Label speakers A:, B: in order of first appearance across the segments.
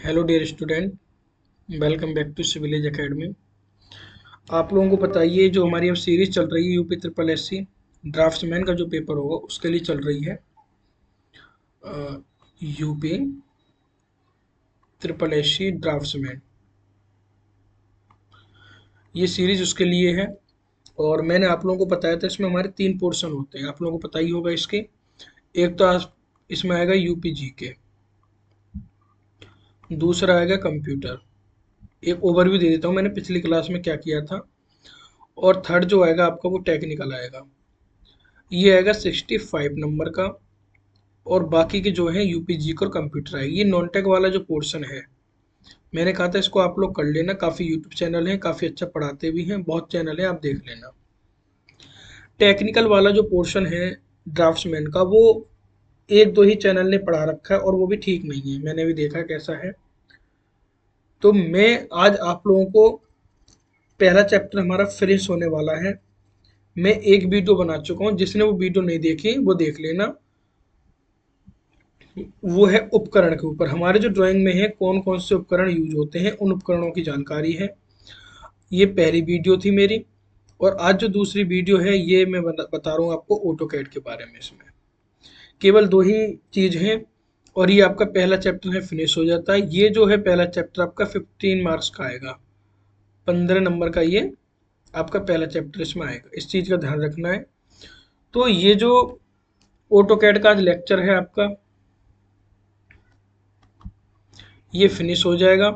A: Hello dear student, welcome back to Civilage academy. आप लोगों को पता ही है जो हमारी अब सीरीज चल रही है UP triple S C draftsman का जो पेपर होगा उसके लिए चल रही है। UP triple S C draftsman, ये सीरीज उसके लिए है। और मैंने आप लोगों को बताया था इसमें हमारे 3 पोर्शन होते हैं, आप लोगों को पता ही होगा इसके। एक तो इसमें आएगा यूपी जी के, दूसरा आएगा कंप्यूटर। एक ओवरव्यू दे देता हूँ मैंने पिछली क्लास में क्या किया था। और थर्ड जो आएगा आपका वो टेक्निकल आएगा, ये आएगा 65 नंबर का। और बाकी के जो है यूपी जी और कंप्यूटर आएगी। ये नॉन टेक वाला जो पोर्शन है, मैंने कहा था इसको आप लोग कर लेना। काफ़ी यूट्यूब चैनल है, काफ़ी अच्छा पढ़ाते भी हैं, बहुत चैनल है, आप देख लेना। टेक्निकल वाला जो पोर्शन है ड्राफ्ट्समैन का, वो एक दो ही चैनल ने पढ़ा रखा है और वो भी ठीक नहीं है, मैंने भी देखा कैसा है। तो मैं आज आप लोगों को, पहला चैप्टर हमारा फिनिश होने वाला है। मैं एक वीडियो बना चुका हूँ, जिसने वो वीडियो नहीं देखी वो देख लेना। वो है उपकरण के ऊपर, हमारे जो ड्राइंग में है कौन कौन से उपकरण यूज होते हैं उन उपकरणों की जानकारी है। ये पहली वीडियो थी मेरी। और आज जो दूसरी वीडियो है ये मैं बता रहा हूँ आपको ऑटोकैड के बारे में। इसमें केवल दो ही चीज हैं और ये आपका पहला चैप्टर है, फिनिश हो जाता है। ये जो है पहला चैप्टर आपका 15 मार्क्स का आएगा, 15 नंबर का ये आपका पहला चैप्टर इसमें आएगा, इस चीज का ध्यान रखना है। तो ये जो ऑटोकैड का आज लेक्चर है आपका, ये फिनिश हो जाएगा।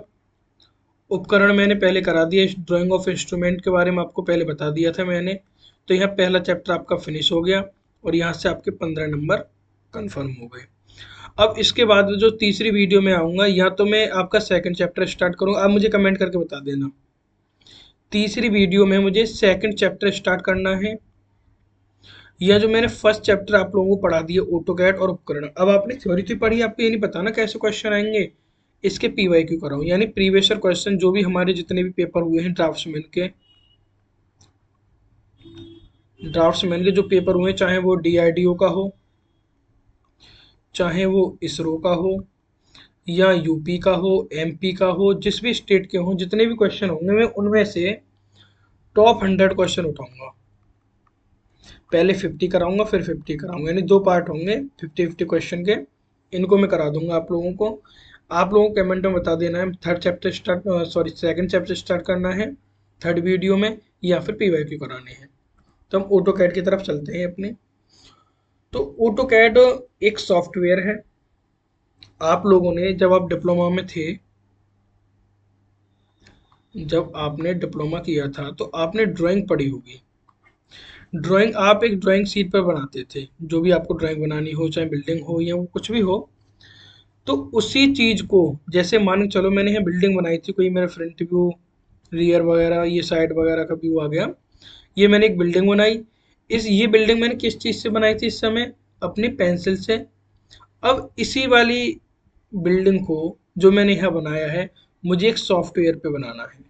A: उपकरण मैंने पहले करा दिया, ड्राइंग ऑफ इंस्ट्रूमेंट के बारे में आपको पहले बता दिया था मैंने। तो यहाँ पहला चैप्टर आपका फिनिश हो गया और यहाँ से आपके 15 नंबर कंफर्म हो गए। अब इसके बाद जो तीसरी वीडियो में आऊँगा, या तो मैं आपका सेकंड चैप्टर स्टार्ट करूँगा, आप मुझे कमेंट करके बता देना। तीसरी वीडियो में मुझे सेकंड चैप्टर स्टार्ट करना है, या जो मैंने फर्स्ट चैप्टर आप लोगों को पढ़ा दिया ऑटोकैड और उपकरण। अब आपने थ्योरी तो पढ़ी, आपको ये नहीं पता ना कैसे क्वेश्चन आएंगे। इसके पीवाईक्यू कराऊँ, यानी प्रीवियस ईयर क्वेश्चन जो भी हमारे जितने भी पेपर हुए हैं ड्राफ्ट्समैन के जो पेपर हुए, चाहे वो डीआरडीओ का हो, चाहे वो इसरो का हो, या यूपी का हो, एमपी का हो, जिस भी स्टेट के हों, जितने भी क्वेश्चन होंगे मैं उनमें से टॉप 100 क्वेश्चन उठाऊंगा। पहले 50 कराऊंगा, फिर 50 कराऊंगा, यानी दो पार्ट होंगे 50-50 क्वेश्चन के। इनको मैं करा दूंगा आप लोगों को। आप लोगों को कमेंट में बता देना है third chapter start, sorry second chapter start करना है थर्ड वीडियो में, या फिर पीवाईक्यू कराने हैं। तो हम ऑटो कैड की तरफ चलते हैं अपने। तो ऑटो कैड एक सॉफ्टवेयर है। आप लोगों ने जब आप डिप्लोमा में थे, जब आपने डिप्लोमा किया था तो आपने ड्राइंग पढ़ी होगी। ड्राइंग आप एक ड्राइंग शीट पर बनाते थे, जो भी आपको ड्राइंग बनानी हो, चाहे बिल्डिंग हो या वो कुछ भी हो। तो उसी चीज को, जैसे मान के चलो मैंने यहाँ बिल्डिंग बनाई थी, कोई मेरा फ्रंट व्यू, रियर वगैरह, ये साइड वगैरह का व्यू आ गया। ये मैंने एक बिल्डिंग बनाई। ये बिल्डिंग मैंने किस चीज से बनाई थी इस समय? अपनी पेंसिल से। अब इसी वाली बिल्डिंग को जो मैंने यहाँ बनाया है, मुझे एक सॉफ्टवेयर पे बनाना है।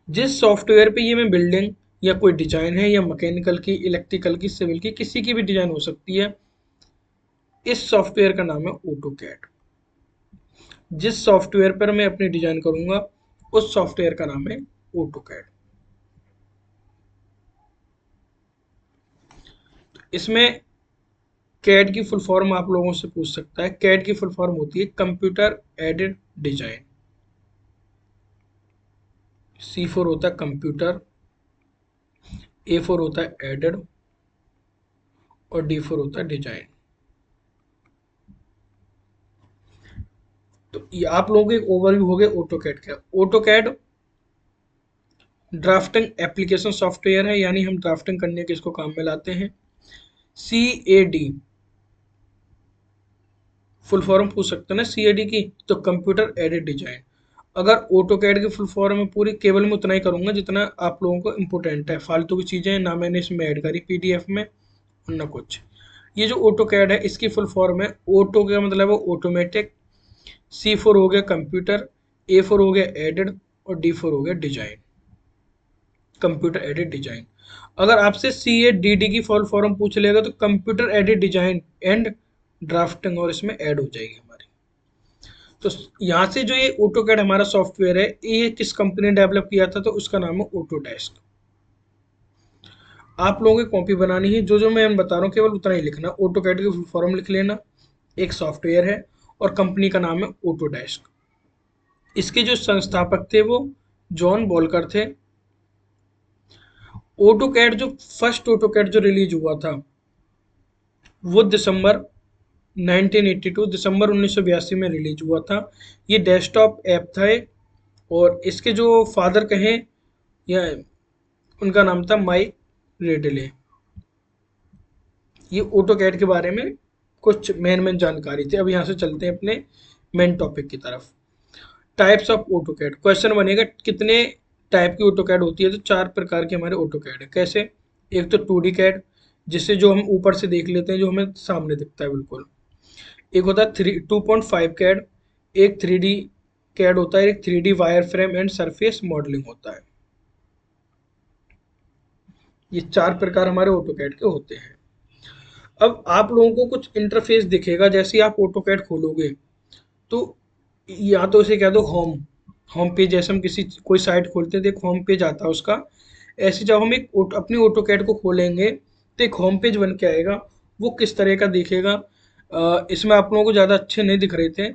A: जिस सॉफ्टवेयर पे ये मैं बिल्डिंग या कोई डिजाइन है, या मैकेनिकल की, इलेक्ट्रिकल की, सिविल की, किसी की भी डिजाइन हो सकती है, इस सॉफ्टवेयर का नाम है ऑटोकैड। जिस सॉफ्टवेयर पर मैं अपनी डिजाइन करूंगा उस सॉफ्टवेयर का नाम है ऑटोकैड। इसमें कैड की फुल फॉर्म आप लोगों से पूछ सकता है। कैड की फुल फॉर्म होती है कंप्यूटर एडेड डिजाइन। सी फोर होता है कंप्यूटर, ए फोर होता है एडेड, और डी फोर होता है डिजाइन। तो ये आप लोगों को एक ओवरव्यू हो गया ऑटोकैड का। ऑटोकैड ड्राफ्टिंग एप्लीकेशन सॉफ्टवेयर है, यानी हम ड्राफ्टिंग करने के इसको काम में लाते हैं। सी ए डी फुल फॉर्म पूछ सकते हैं ना सी ए डी की, तो कंप्यूटर एडेड डिजाइन। अगर ऑटोकैड की फुल फॉर्म में पूरी, केवल मैं उतना ही करूंगा जितना आप लोगों को इम्पोर्टेंट है। फालतू की चीजें ना मैंने इसमें ऐड करी पीडीएफ में, ना कुछ। ये जो ऑटोकैड है इसकी फुल फॉर्म है, ऑटो का मतलब है ऑटोमेटिक, सी फोर हो गया कंप्यूटर, ए फोर हो गया एडेड, और डी फोर हो गया डिजाइन, कंप्यूटर एडेड डिजाइन। अगर आपसे सी ए डी डी की फुल फॉर्म पूछ लेगा तो computer aided design and drafting, और इसमें ऐड हो जाएगी हमारी। तो यहाँ से जो ये ऑटोकैड हमारा सॉफ्टवेयर है, ये किस कंपनी ने डेवलप किया था, तो उसका नाम है ऑटोडेस्क। आप लोगों की कॉपी बनानी है, जो जो मैं बता रहा हूँ केवल उतना ही लिखना। ऑटोकैड की फुल फॉर्म लिख लेना, एक सॉफ्टवेयर है और कंपनी का नाम है ऑटोडेस्क। इसके जो संस्थापक थे वो जॉन बॉलकर थे। ऑटोकैड जो फर्स्ट ऑटोकैड जो रिलीज हुआ था वो दिसंबर 1982, दिसंबर 1982 में रिलीज हुआ था। ये डेस्कटॉप ऐप था और इसके जो फादर कहें या उनका नाम था माइक रेडले। ये ऑटोकैड के बारे में कुछ मेन जानकारी थी। अब यहाँ से चलते हैं अपने मेन टॉपिक की तरफ। टाइप्स ऑफ ऑटोकैड क्वेश्चन बनेगा, कितने टाइप की ऑटोकैड होती है, तो 4 प्रकार के हमारे ऑटोकैड है। कैसे? एक तो 2D कैड, जिससे जो हम ऊपर से देख लेते हैं, जो हमें सामने दिखता है बिल्कुल। एक होता है 2.5 कैड, एक 3D कैड होता है, एक 3D wire frame and surface modelling होता है। ये 4 प्रकार हमारे ऑटोकैड के होते हैं। अब आप लोगों को कुछ इंटरफेस दिखेगा जैसे ही आप ऑटोकैड खोलोगे, तो या तो इसे कह दो होम, होम पेज। जैसे हम किसी कोई साइट खोलते हैं तो एक होम पेज आता है उसका। ऐसे जब हम अपनी ऑटोकैड को खोलेंगे तो एक होम पेज बन के आएगा। वो किस तरह का दिखेगा, इसमें आप लोगों को ज़्यादा अच्छे नहीं दिख रहे थे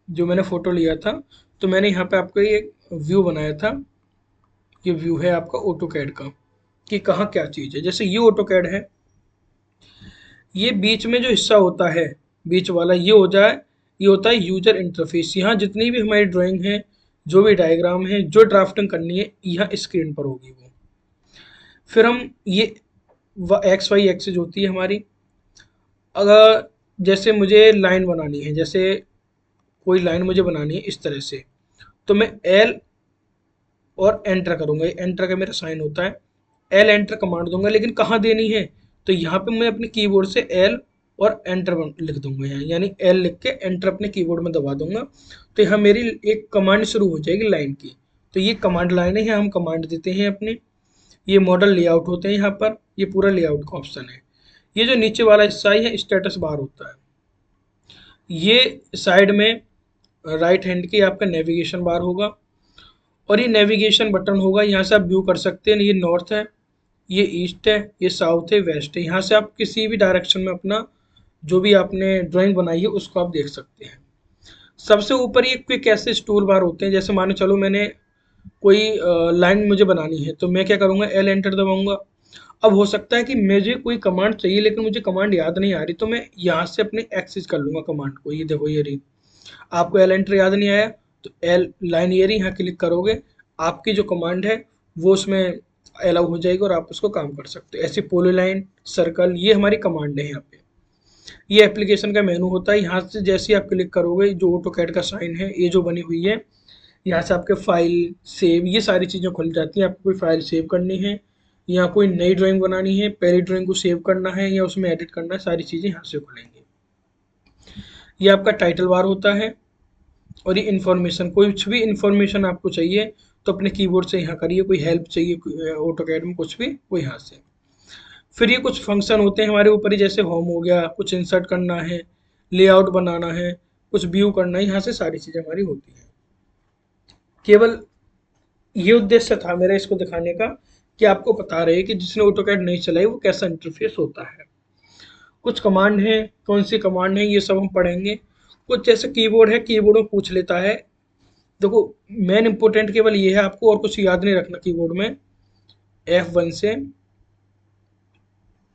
A: जो मैंने फ़ोटो लिया था, तो मैंने यहाँ पे आपको ये व्यू बनाया था। ये व्यू है आपका ऑटोकैड का कि कहाँ क्या चीज़ है। जैसे ये ऑटोकैड है, ये बीच में जो हिस्सा होता है, बीच वाला, ये हो जाए, ये होता है यूजर इंटरफेस। यहाँ जितनी भी हमारी ड्राइंग है, जो भी डायग्राम है, जो ड्राफ्टिंग करनी है, यहाँ स्क्रीन पर होगी वो। फिर हम ये एक्स वाई एक्सिस होती है हमारी। अगर जैसे मुझे लाइन बनानी है, जैसे कोई लाइन मुझे बनानी है इस तरह से, तो मैं एल और एंटर करूंगा। एंटर का मेरा साइन होता है, एल एंटर कमांड दूंगा। लेकिन कहाँ देनी है, तो यहाँ पे मैं अपने कीबोर्ड से एल और एंटर लिख दूंगा यहाँ, यानी एल लिख के एंटर अपने कीबोर्ड में दबा दूंगा। तो यहाँ मेरी एक कमांड शुरू हो जाएगी लाइन की। तो ये कमांड लाइन है, हम कमांड देते हैं अपने। ये मॉडल लेआउट होते हैं यहाँ पर, ये पूरा लेआउट का ऑप्शन है। ये जो नीचे वाला हिस्सा है स्टेटस बार होता है। ये साइड में राइट हैंड की आपका नेविगेशन बार होगा और ये नेविगेशन बटन होगा। यहाँ से आप व्यू कर सकते हैं। ये नॉर्थ है, ये ईस्ट है, ये साउथ है, वेस्ट है। यहाँ से आप किसी भी डायरेक्शन में अपना जो भी आपने ड्राइंग बनाई है उसको आप देख सकते हैं। सबसे ऊपर ये क्विक एक्सेस टूल बार होते हैं। जैसे मानो चलो मैंने कोई लाइन मुझे बनानी है, तो मैं क्या करूँगा, एल एंटर दबाऊंगा। अब हो सकता है कि मुझे कोई कमांड चाहिए लेकिन मुझे कमांड याद नहीं आ रही, तो मैं यहाँ से अपने एक्सेस कर लूँगा कमांड को। ये देखो ये रही। आपको एल एंटर याद नहीं आया तो एल लाइन ये रही, यहाँ क्लिक करोगे, आपकी जो कमांड है वो उसमें अलाउ हो जाएगी और आप उसको काम कर सकते हो। ऐसे पोलीलाइन, सर्कल, ये हमारी कमांड है यहाँ पे। ये एप्लीकेशन का मेनू होता है। यहाँ से जैसे ही आप क्लिक करोगे, जो ऑटोकैड का साइन है ये जो बनी हुई है, यहाँ से आपके फाइल सेव, ये सारी चीज़ें खुल जाती हैं। आपको कोई फाइल सेव करनी है या कोई नई ड्राइंग बनानी है, पहली ड्राइंग को सेव करना है या उसमें एडिट करना है, सारी चीज़ें यहाँ से खुलेंगी। ये आपका टाइटल बार होता है और ये इन्फॉर्मेशन, कुछ भी इन्फॉर्मेशन आपको चाहिए तो अपने कीबोर्ड से यहाँ करिए। कोई हेल्प चाहिए ऑटोकैड में कुछ भी, वो यहाँ से। फिर ये कुछ फंक्शन होते हैं हमारे ऊपर ही, जैसे होम हो गया, कुछ इंसर्ट करना है, लेआउट बनाना है, कुछ व्यू करना है, यहाँ से सारी चीज़ें हमारी होती हैं। केवल ये उद्देश्य था मेरा इसको दिखाने का कि आपको बता रहे कि जिसने ऑटोकैड नहीं चलाई वो कैसा इंटरफेस होता है। कुछ कमांड है, कौन सी कमांड है, ये सब हम पढ़ेंगे। कुछ जैसे कीबोर्ड है, कीबोर्ड में पूछ लेता है। देखो मेन इंपॉर्टेंट केवल ये है, आपको और कुछ याद नहीं रखना कीबोर्ड में। F1 से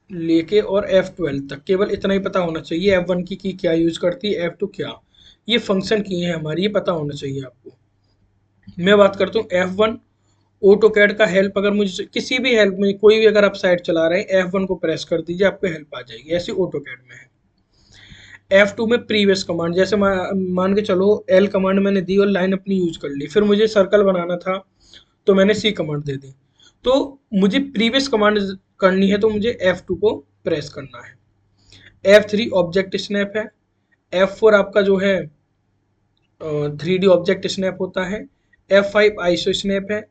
A: लेके और F12 तक केवल इतना ही पता होना चाहिए। F1 की क्या यूज करती है, F2 क्या, ये फंक्शन की है हमारी, ये पता होना चाहिए आपको। मैं बात करता हूँ F1 ऑटोकैड का हेल्प। अगर मुझे किसी भी हेल्प में, कोई भी अगर आप साइट चला रहे हैं, F1 को प्रेस कर दीजिए, आपको हेल्प आ जाएगी। ऐसी ऑटोकैड में है। F2 में प्रीवियस कमांड, जैसे मान के चलो L कमांड मैंने दी और लाइन अपनी यूज कर ली, फिर मुझे सर्कल बनाना था तो मैंने C कमांड दे दी, तो मुझे प्रीवियस कमांड करनी है तो मुझे F2 को प्रेस करना है। F3 ऑब्जेक्ट स्नैप है। F4 आपका जो है 3D ऑब्जेक्ट स्नैप होता है। F5 आइसो स्नैप है।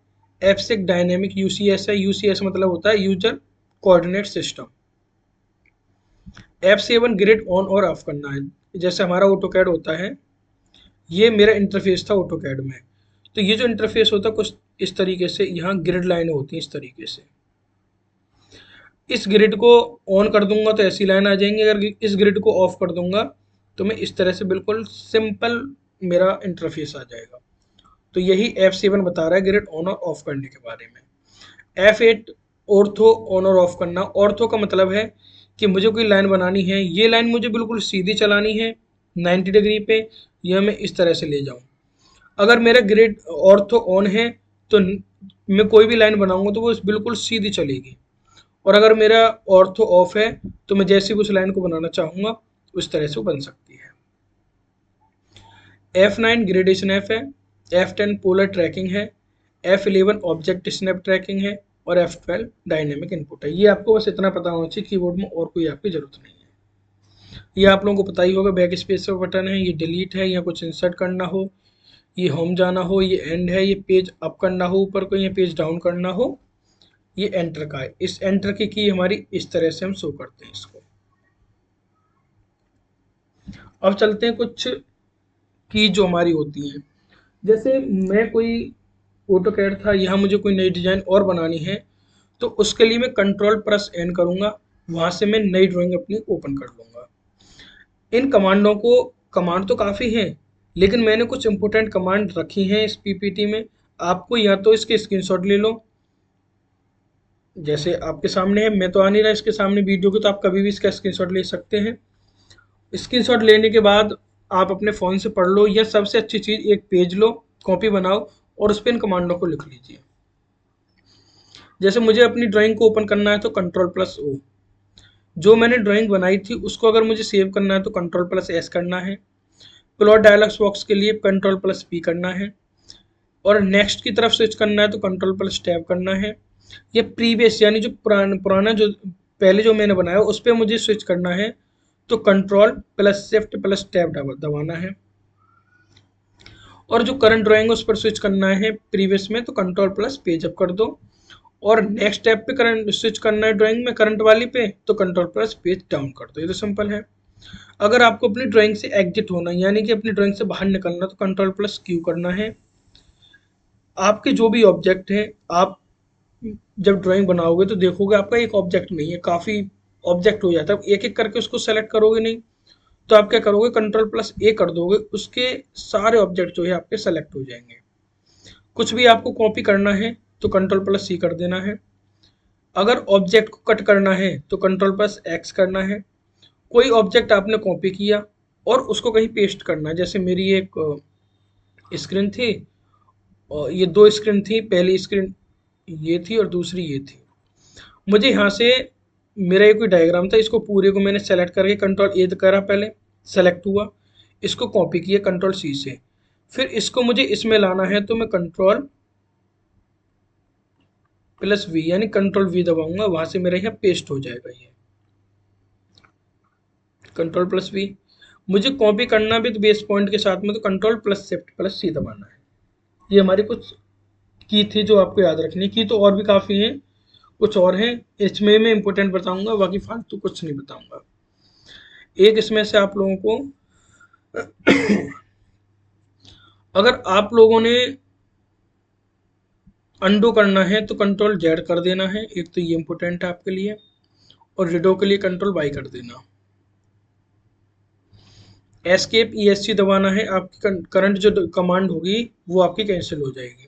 A: F6 डायनेमिक यूसीएस है। यूसीएस मतलब होता है user coordinate system. F7 grid on और ऑफ करना है। जैसे हमारा ऑटोकैड होता है, ये मेरा इंटरफेस था ऑटोकैड में। तो ये जो इंटरफेस होता है कुछ इस तरीके से, यहाँ ग्रिड लाइनें होती हैं इस तरीके से। इस ग्रिड को ऑन कर दूंगा तो ऐसी लाइन आ जाएंगी, अगर इस ग्रिड को ऑफ कर दूंगा तो मैं इस तरह से बिल्कुल सिंपल मेरा इंटरफेस आ जाएगा। तो यही F7 बता रहा है ग्रिड ऑन और ऑफ करने के बारे में। F8 ऑर्थो ऑन और ऑफ करना। ऑर्थो का मतलब है कि मुझे कोई लाइन बनानी है, ये लाइन मुझे बिल्कुल सीधी चलानी है 90 डिग्री पे, या मैं इस तरह से ले जाऊं। अगर मेरा ग्रिड ऑर्थो ऑन है तो मैं कोई भी लाइन बनाऊंगा तो वो बिल्कुल सीधी चलेगी, और अगर मेरा ऑर्थो ऑफ है तो मैं जैसे भी उस लाइन को बनाना चाहूंगा उस तरह से वो बन सकती है। F9 ग्रेडेशन F है, F10 पोलर ट्रैकिंग है, F11 ऑब्जेक्ट स्नैप ट्रैकिंग है, और F12 डायनेमिक इनपुट है। ये आपको बस इतना पता होना चाहिए कीबोर्ड में, और कोई आपकी जरूरत नहीं है। ये आप लोगों को पता ही होगा, बैक स्पेस का बटन है, ये डिलीट है, या कुछ इंसर्ट करना हो, ये होम जाना हो, ये एंड है, ये पेज अप करना हो ऊपर को, ये पेज डाउन करना हो, ये एंटर का है। इस एंटर की हमारी इस तरह से हम शो करते हैं इसको। अब चलते हैं कुछ की जो हमारी होती हैं। जैसे मैं कोई ऑटोकैड था, यहाँ मुझे कोई नई डिजाइन और बनानी है, तो उसके लिए मैं कंट्रोल प्लस एन करूंगा, वहां से मैं नई ड्राइंग अपनी ओपन कर लूंगा। इन कमांडों को, कमांड तो काफ़ी हैं, लेकिन मैंने कुछ इंपॉर्टेंट कमांड रखी हैं इस पीपीटी में। आपको या तो इसके स्क्रीनशॉट ले लो, जैसे आपके सामने है, मैं तो आ नहीं रहा इसके सामने वीडियो के, तो आप कभी भी इसका स्क्रीनशॉट ले सकते हैं। स्क्रीनशॉट लेने के बाद आप अपने फ़ोन से पढ़ लो, या सबसे अच्छी चीज़ एक पेज लो, कॉपी बनाओ और उस पर इन कमांडों को लिख लीजिए। जैसे मुझे अपनी ड्राइंग को ओपन करना है तो कंट्रोल प्लस ओ, जो मैंने ड्राइंग बनाई थी उसको अगर मुझे सेव करना है तो कंट्रोल प्लस एस करना है। प्लॉट डायलॉग्स बॉक्स के लिए कंट्रोल प्लस पी करना है, और नेक्स्ट की तरफ स्विच करना है तो कंट्रोल प्लस टैब करना है। ये प्रीवियस यानी जो पुराना जो पहले जो मैंने बनाया उस पर मुझे स्विच करना है तो control plus shift plus tab दबाना है, और जो करंट ड्राइंग है उस पर स्विच करना है प्रीवियस में तो कंट्रोल प्लस पेज अप कर दो, और नेक्स्ट टैब पे करंट स्विच करना है ड्राइंग में करंट वाली पे तो कंट्रोल प्लस पेज डाउन कर दो। ये तो सिंपल है। अगर आपको अपनी ड्राइंग से एग्जिट होना है यानी कि अपनी ड्राइंग से बाहर निकलना तो कंट्रोल प्लस क्यू करना है। आपके जो भी ऑब्जेक्ट हैं, आप जब ड्राइंग बनाओगे तो देखोगे आपका एक ऑब्जेक्ट नहीं है, काफ़ी ऑब्जेक्ट हो जाता है, एक एक करके उसको सेलेक्ट करोगे नहीं, तो आप क्या करोगे कंट्रोल प्लस ए कर दोगे, उसके सारे ऑब्जेक्ट जो है आपके सेलेक्ट हो जाएंगे। कुछ भी आपको कॉपी करना है तो कंट्रोल प्लस सी कर देना है। अगर ऑब्जेक्ट को कट करना है तो कंट्रोल प्लस एक्स करना है। कोई ऑब्जेक्ट आपने कॉपी किया और उसको कहीं पेस्ट करना है, जैसे मेरी एक स्क्रीन थी, और ये दो स्क्रीन थी, पहली स्क्रीन ये थी और दूसरी ये थी। मुझे यहाँ से, मेरा ये कोई डायग्राम था, इसको पूरे को मैंने सेलेक्ट करके कंट्रोल ए करा, पहले सेलेक्ट हुआ, इसको कॉपी किया कंट्रोल सी से, फिर इसको मुझे इसमें लाना है तो मैं कंट्रोल प्लस वी यानी कंट्रोल वी दबाऊंगा, वहां से मेरा यहाँ पेस्ट हो जाएगा। ये कंट्रोल प्लस वी। मुझे कॉपी करना भी तो बेस पॉइंट के साथ में तो कंट्रोल प्लस शिफ्ट प्लस सी दबाना है। ये हमारी कुछ की थी जो आपको याद रखनी की, तो और भी काफ़ी हैं, कुछ और हैं, इसमें मैं इंपॉर्टेंट बताऊंगा, बाकी फालतू कुछ नहीं बताऊंगा। एक इसमें से आप लोगों को अगर आप लोगों ने अंडू करना है तो कंट्रोल जेड कर देना है, एक तो ये इंपॉर्टेंट है आपके लिए, और रिडो के लिए कंट्रोल वाई कर देना। एस्केप ESC दबाना है, आपकी करंट जो कमांड होगी वो आपकी कैंसिल हो जाएगी।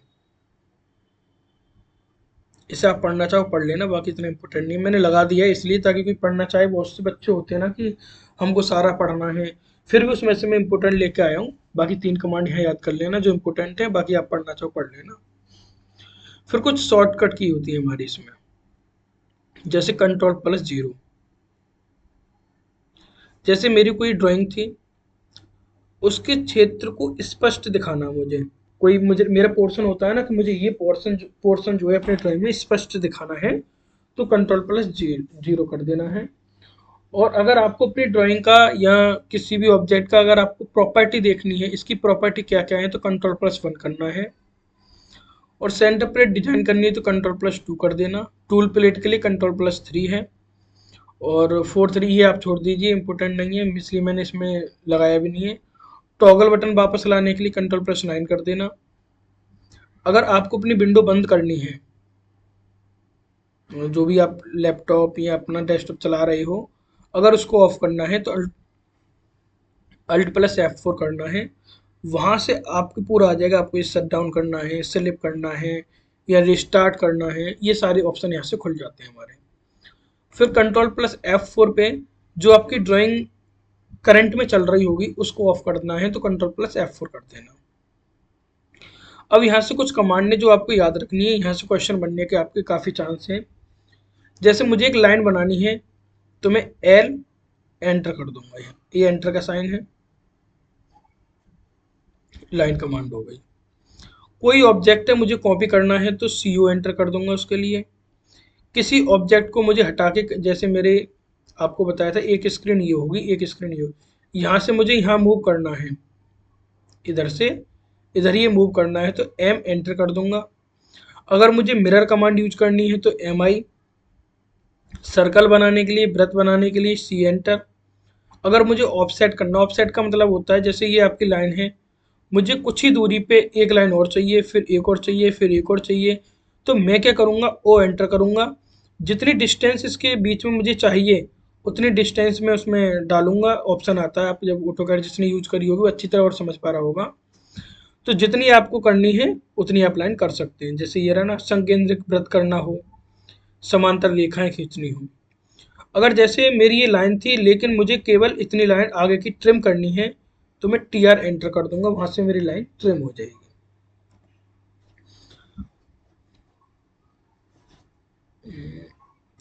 A: इसे आप पढ़ना चाहो पढ़ लेना, बाकी इतना इंपॉर्टेंट नहीं, मैंने लगा दिया है इसलिए ताकि कोई पढ़ना चाहे। बहुत से बच्चे होते हैं ना कि हमको सारा पढ़ना है, फिर भी उसमें से मैं इंपॉर्टेंट लेके आया हूँ। बाकी 3 कमांड यहाँ याद कर लेना जो इंपॉर्टेंट है, बाकी आप पढ़ना चाहो पढ़ लेना। फिर कुछ शॉर्टकट की होती है हमारी इसमें, जैसे कंट्रोल प्लस जीरो। जैसे मेरी कोई ड्राइंग थी, उसके क्षेत्र को स्पष्ट दिखाना मुझे, कोई मुझे मेरा पोर्शन होता है ना कि मुझे ये पोर्शन जो है अपने ड्राइंग में स्पष्ट दिखाना है तो कंट्रोल प्लस जीरो कर देना है। और अगर आपको अपनी ड्राइंग का या किसी भी ऑब्जेक्ट का अगर आपको प्रॉपर्टी देखनी है, इसकी प्रॉपर्टी क्या क्या है, तो कंट्रोल प्लस वन करना है। और सेंटर प्लेट डिजाइन करनी है तो कंट्रोल प्लस टू कर देना। टूल प्लेट के लिए कंट्रोल प्लस थ्री है, और 4 3 ये आप छोड़ दीजिए, इंपॉर्टेंट नहीं है इसलिए मैंने इसमें लगाया भी नहीं है। टॉगल बटन वापस लाने के लिए Ctrl+9 कर देना। अगर आपको अपनी विंडो बंद करनी है, जो भी आप लैपटॉप या अपना डेस्कटॉप चला रहे हो, अगर उसको ऑफ करना है तो Alt+F4 करना है। वहाँ से आपको पूरा आ जाएगा, आपको ये शट डाउन करना है, स्लिप करना है या रिस्टार्ट करना है, ये सारे ऑप्शन यहाँ से खुल जाते हैं हमारे। फिर Ctrl+F4 पे जो आपकी ड्राइंग करंट में चल रही होगी उसको ऑफ करना है, तो Ctrl+F4 कर देना। अब यहाँ से कुछ कमांड ने जो आपको याद रखनी है, यहाँ से क्वेश्चन बनने के आपके काफ़ी चांस हैं। जैसे मुझे एक लाइन बनानी है तो मैं L एंटर कर दूंगा, ये एंटर का साइन है, लाइन कमांड हो गई। कोई ऑब्जेक्ट है मुझे कॉपी करना है तो CO एंटर कर दूंगा उसके लिए। किसी ऑब्जेक्ट को मुझे हटा के, जैसे मेरे आपको बताया था एक स्क्रीन ये होगी, एक स्क्रीन ये होगी, यहाँ से मुझे यहाँ मूव करना है, इधर से इधर ये मूव करना है तो M एंटर कर दूंगा। अगर मुझे मिरर कमांड यूज करनी है तो MI, सर्कल बनाने के लिए, वृत्त बनाने के लिए C एंटर। अगर मुझे ऑफसेट करना, ऑफसेट का मतलब होता है जैसे ये आपकी लाइन है, मुझे कुछ ही दूरी पे एक लाइन और चाहिए, फिर एक और चाहिए, फिर एक और चाहिए, तो मैं क्या करूँगा, O एंटर करूँगा। जितनी डिस्टेंस इसके बीच में मुझे चाहिए उतनी डिस्टेंस में उसमें डालूंगा। ऑप्शन आता है, आप जब ऑटोकैड जिसने यूज करी होगी वो अच्छी तरह और समझ पा रहा होगा। तो जितनी आपको करनी है उतनी आप लाइन कर सकते हैं। जैसे ये रहा ना, संकेंद्रित वृत्त करना हो, समांतर रेखाएं खींचनी हो। अगर जैसे मेरी ये लाइन थी लेकिन मुझे केवल इतनी लाइन आगे की ट्रिम करनी है तो मैं TR एंटर कर दूंगा, वहां से मेरी लाइन ट्रिम हो जाएगी।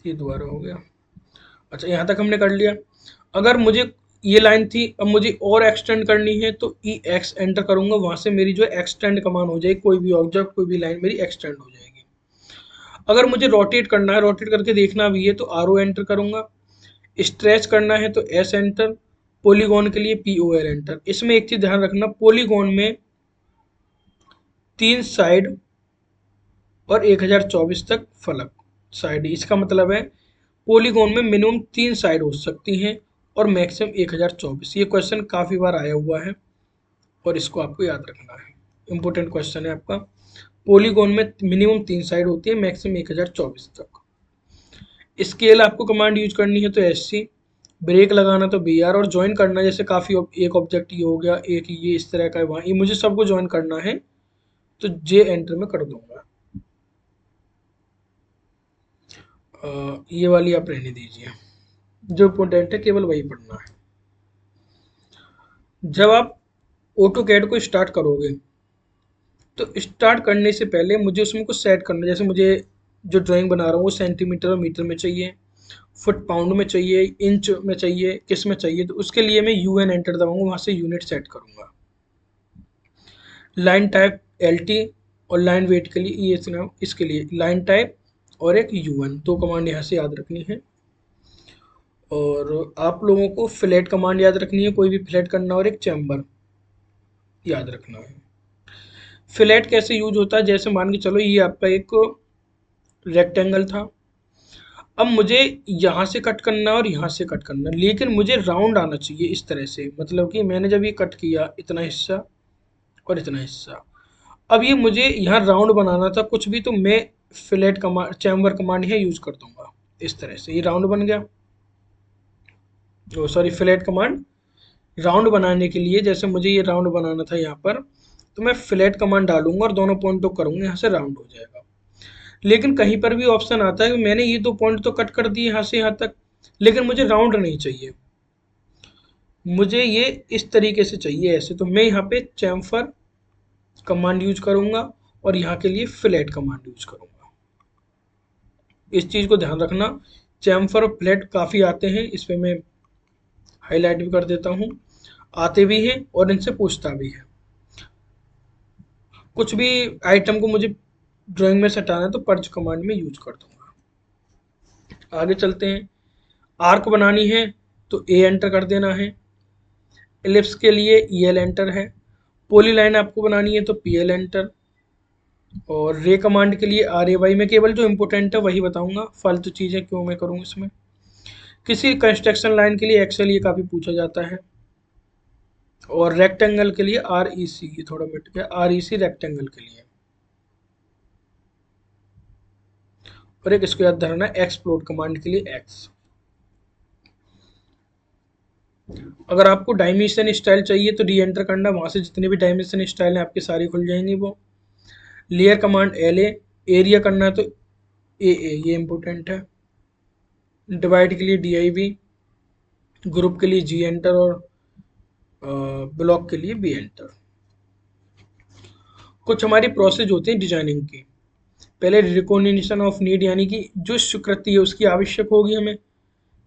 A: ये दोबारा हो गया। अच्छा, यहाँ तक हमने कर लिया। अगर मुझे ये लाइन थी, अब मुझे और एक्सटेंड करनी है तो EX एंटर करूंगा, वहां से मेरी जो एक्सटेंड कमांड हो जाएगी, कोई भी ऑब्जेक्ट, कोई भी लाइन मेरी एक्सटेंड हो जाएगी। अगर मुझे रोटेट करना है, रोटेट करके देखना भी है तो RO एंटर करूंगा। स्ट्रेच करना है तो S एंटर। पॉलीगॉन के लिए POL एंटर। इसमें एक चीज ध्यान रखना, पॉलीगॉन में 3 साइड और 1024 तक फलक साइड, इसका मतलब है पॉलीगॉन में मिनिमम 3 साइड हो सकती हैं और मैक्सिमम 1024। ये क्वेश्चन काफ़ी बार आया हुआ है और इसको आपको याद रखना है, इंपॉर्टेंट क्वेश्चन है आपका। पॉलीगॉन में मिनिमम 3 साइड होती है, मैक्सिमम 1024 तक। स्केल आपको कमांड यूज करनी है तो SC, ब्रेक लगाना तो BR, और ज्वाइन करना जैसे काफ़ी एक ऑब्जेक्ट ये हो गया, एक ये इस तरह का है, वहाँ ये मुझे सबको ज्वाइन करना है तो J एंटर में कर दूंगा। ये वाली आप रहने दीजिए, जो इम्पोर्टेंट है केवल वही पढ़ना है। जब आप ऑटोकैड को स्टार्ट करोगे तो स्टार्ट करने से पहले मुझे उसमें कुछ सेट करना है। जैसे मुझे जो ड्राइंग बना रहा हूँ वो सेंटीमीटर और मीटर में चाहिए, फुट पाउंड में चाहिए, इंच में चाहिए, किस में चाहिए, तो उसके लिए मैं UN एंटर दबाऊंगा, वहाँ से यूनिट सेट करूँगा। लाइन टाइप LT, और लाइन वेट के लिए ये इसके लिए लाइन टाइप और एक UN, दो कमांड यहाँ से याद रखनी है। और आप लोगों को फ्लैट कमांड याद रखनी है, कोई भी फ्लैट करना, और एक चैम्बर याद रखना है। फ्लैट कैसे यूज होता है, जैसे मान के चलो ये आपका एक रेक्टेंगल था, अब मुझे यहाँ से कट करना और यहाँ से कट करना, लेकिन मुझे राउंड आना चाहिए इस तरह से। मतलब कि मैंने जब ये कट किया इतना हिस्सा और इतना हिस्सा, अब ये मुझे यहाँ राउंड बनाना था कुछ भी, तो मैं फ्लैट कमांड, चैम्बर कमांड है यूज कर दूंगा। इस तरह से ये राउंड बन गया। सॉरी, फ्लैट कमांड राउंड बनाने के लिए, जैसे मुझे ये राउंड बनाना था यहाँ पर, तो मैं फ्लैट कमांड डालूंगा और दोनों पॉइंट को करूंगा, यहाँ से राउंड हो जाएगा। लेकिन कहीं पर भी ऑप्शन आता है कि मैंने ये 2 पॉइंट तो कट कर दिए यहाँ से यहाँ तक, लेकिन मुझे राउंड नहीं चाहिए, मुझे ये इस तरीके से चाहिए ऐसे, तो मैं यहाँ पे चैम्फर कमांड यूज करूंगा और यहाँ के लिए फ्लैट कमांड यूज करूंगा। इस चीज़ को ध्यान रखना, चैम्फर और फ्लैट काफ़ी आते हैं, इस पर मैं हाईलाइट भी कर देता हूँ, आते भी हैं और इनसे पूछता भी है। कुछ भी आइटम को मुझे ड्राइंग में हटाना है तो पर्च कमांड में यूज कर दूंगा। आगे चलते हैं। आर्क बनानी है तो A एंटर कर देना है। एलिप्स के लिए EL एंटर है। पोली लाइन आपको बनानी है तो PL एंटर। और रे कमांड के लिए RAY। में केवल जो इंपोर्टेंट है वही बताऊंगा, फालतू चीज़ें क्यों मैं करूँ इसमें। किसी कंस्ट्रक्शन लाइन के लिए एक्सेल, ये काफ़ी पूछा जाता है। और रेक्टेंगल के लिए REC, ये थोड़ा मिट गया, REC रेक्टेंगल के लिए। और एक इसको याद धरना है एक्सप्लोड कमांड के लिए X। अगर आपको डायमेंशन स्टाइल चाहिए तो री एंटर करना, वहां से जितने भी डायमेंशन स्टाइल हैं आपकी सारी खुल जाएंगी वो। लेयर कमांड LA, एरिया करना है तो AA, ये इंपॉर्टेंट है। डिवाइड के लिए DIV, ग्रुप के लिए G एंटर और ब्लॉक के लिए B एंटर। कुछ हमारी प्रोसेस होती है डिजाइनिंग की। पहले रिकॉग्निशन ऑफ नीड, यानी कि जो स्वीकृति है उसकी आवश्यक होगी हमें।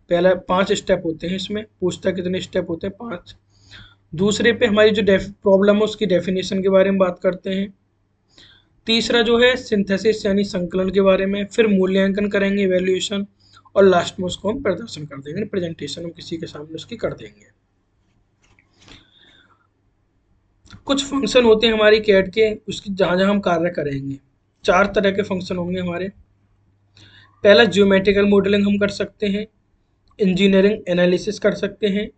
A: पहला 5 स्टेप होते हैं इसमें, पूछता कितने स्टेप होते हैं, 5। दूसरे पे हमारी जो प्रॉब्लम है उसकी डेफिनेशन के बारे में बात करते हैं। तीसरा जो है सिंथेसिस यानी संकलन के बारे में, फिर मूल्यांकन करेंगे, इवेल्युएशन, और लास्ट में उसको हम प्रदर्शन कर देंगे, प्रेजेंटेशन हम किसी के सामने उसकी कर देंगे। कुछ फंक्शन होते हैं हमारी कैड के, उसकी जहाँ जहाँ हम कार्य करेंगे। 4 तरह के फंक्शन होंगे हमारे। पहला ज्योमेट्रिकल मॉडलिंग हम कर सकते हैं, इंजीनियरिंग एनालिसिस कर सकते हैं,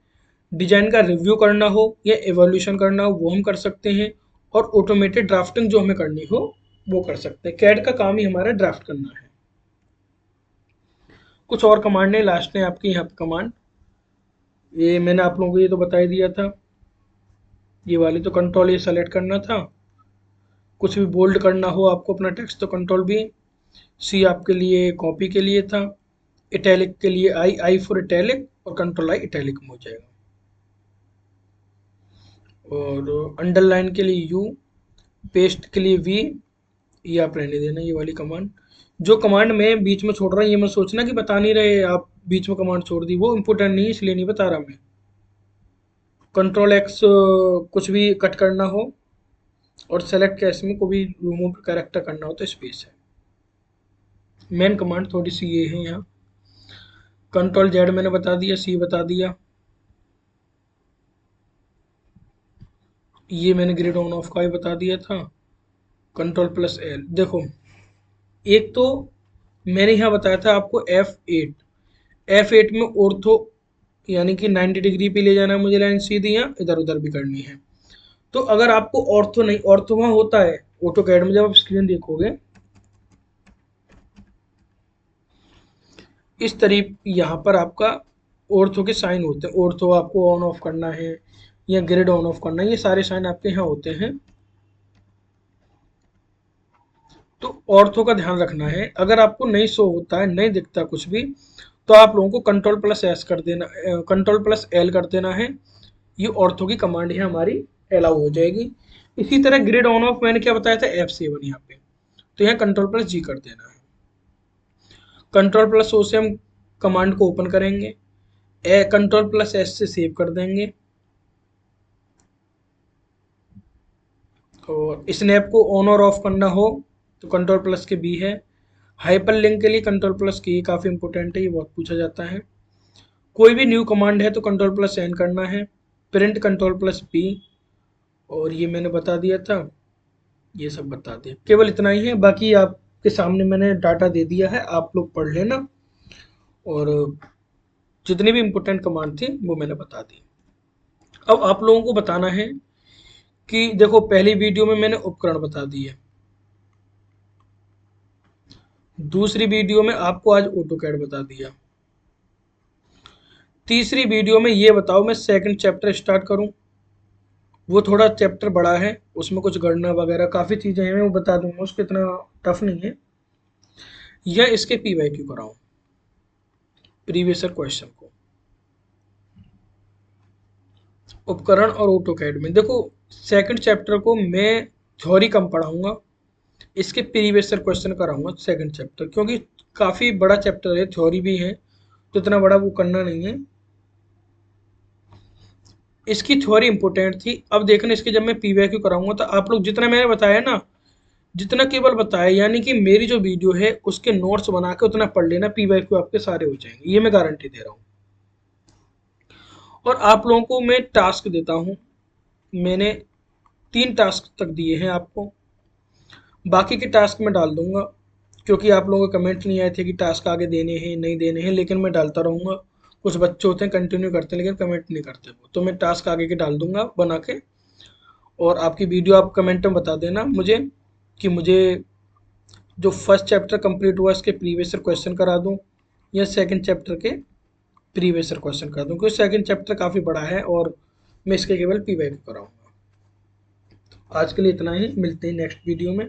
A: डिजाइन का रिव्यू करना हो या एवोल्यूशन करना हो वो हम कर सकते हैं, और ऑटोमेटेड ड्राफ्टिंग जो हमें करनी हो वो कर सकते हैं। कैड का काम ही हमारा ड्राफ्ट करना है। कुछ और कमांड है, लास्ट में आपकी यहाँ कमांड, ये मैंने आप लोगों को ये तो बता ही दिया था। ये वाली तो कंट्रोल ये सेलेक्ट करना था। कुछ भी बोल्ड करना हो आपको अपना टेक्स्ट तो कंट्रोल B। C आपके लिए कॉपी के लिए था। इटैलिक के लिए I फॉर इटैलिक, और कंट्रोल I इटैलिक में हो जाएगा। और अंडरलाइन के लिए U, पेस्ट के लिए V। ये आप रहने देना, ये वाली कमांड। जो कमांड मैं बीच में छोड़ रहा हूँ ये मैं सोचना कि बता नहीं रहे आप, बीच में कमांड छोड़ दी, वो इम्पोर्टेंट नहीं है इसलिए नहीं बता रहा मैं। कंट्रोल X कुछ भी कट करना हो, और सेलेक्ट कैश में को भी रिमूव कैरेक्टर करना हो तो स्पेस है। मेन कमांड थोड़ी सी ये है यहाँ। कंट्रोल Z मैंने बता दिया, C बता दिया। ये मैंने ग्रिड ऑन ऑफ का ही बता दिया था। कंट्रोल+L। देखो एक तो मैंने यहाँ बताया था आपको F8 में ऑर्थो यानी कि 90 डिग्री पे ले जाना है मुझे, लाइन सीधी यहाँ इधर उधर भी करनी है। तो अगर आपको ऑर्थो नहीं, ऑर्थो वहाँ होता है ऑटो कैड में, जब आप स्क्रीन देखोगे इस तरीके यहाँ पर आपका ऑर्थो के साइन होते हैं। ऑर्थो आपको ऑन ऑफ करना है या ग्रिड ऑन ऑफ करना है, ये सारे साइन आपके यहाँ होते हैं। तो ऑर्थो का ध्यान रखना है। अगर आपको नहीं शो होता है, नहीं दिखता कुछ भी, तो आप लोगों को कंट्रोल+S कर देना, कंट्रोल+L कर देना है। ये ऑर्थो की कमांड है हमारी, अलाउ हो जाएगी। इसी तरह ग्रिड ऑन ऑफ मैंने क्या बताया था, F7 यहाँ पे, तो यहाँ कंट्रोल+G कर देना है। कंट्रोल+O से हम कमांड को ओपन करेंगे, कंट्रोल+S से सेव कर देंगे, और स्नैप को ऑन और ऑफ करना हो तो कंट्रोल+B है। हाइपर लिंक के लिए कंट्रोल+K, ये काफ़ी इंपॉर्टेंट है, ये बहुत पूछा जाता है। कोई भी न्यू कमांड है तो कंट्रोल+N करना है। प्रिंट कंट्रोल+P, और ये मैंने बता दिया था, ये सब बता दिया, केवल इतना ही है। बाकी आपके सामने मैंने डाटा दे दिया है, आप लोग पढ़ लेना, और जितनी भी इम्पोर्टेंट कमांड थी वो मैंने बता दी। अब आप लोगों को बताना है कि देखो पहली वीडियो में मैंने उपकरण बता दिए, दूसरी वीडियो में आपको आज ऑटोकैड बता दिया, तीसरी वीडियो में ये बताओ मैं सेकंड चैप्टर स्टार्ट करूं। वो थोड़ा चैप्टर बड़ा है, उसमें कुछ गणना वगैरह काफ़ी चीज़ें हैं, मैं वो बता दूंगा, उसको इतना टफ नहीं है। या इसके PYQ कराऊं, प्रीवियस क्वेश्चन को, उपकरण और ऑटोकैड में। देखो सेकंड चैप्टर को मैं थ्योरी कम पढ़ाऊंगा, इसके प्रीवियस क्वेश्चन कराऊंगा सेकंड चैप्टर, क्योंकि काफ़ी बड़ा चैप्टर है, थ्योरी भी है, तो इतना बड़ा वो करना नहीं है। इसकी थ्योरी इंपॉर्टेंट थी। अब देखना इसके जब मैं PYQ कराऊंगा तो आप लोग जितना मैंने बताया ना, जितना केवल बताया, यानी कि मेरी जो वीडियो है उसके नोट्स बना के उतना पढ़ लेना, PYQ आपके सारे हो जाएंगे, ये मैं गारंटी दे रहा हूँ। और आप लोगों को मैं टास्क देता हूँ, मैंने 3 टास्क तक दिए हैं आपको, बाकी के टास्क मैं डाल दूंगा, क्योंकि आप लोगों के कमेंट नहीं आए थे कि टास्क आगे देने हैं नहीं देने हैं, लेकिन मैं डालता रहूँगा। कुछ बच्चे होते हैं कंटिन्यू करते हैं लेकिन कमेंट नहीं करते वो, तो मैं टास्क आगे के डाल दूंगा बना के। और आपकी वीडियो आप कमेंट में बता देना मुझे कि मुझे जो फर्स्ट चैप्टर कंप्लीट हुआ इसके प्रीवियस क्वेश्चन करा दूं या सेकंड चैप्टर के प्रीवियस क्वेश्चन करा दूं, क्योंकि सेकंड चैप्टर काफ़ी बड़ा है और मैं इसके केवल पी वाई कराऊंगा। आज के लिए इतना ही, मिलते हैं नेक्स्ट वीडियो में।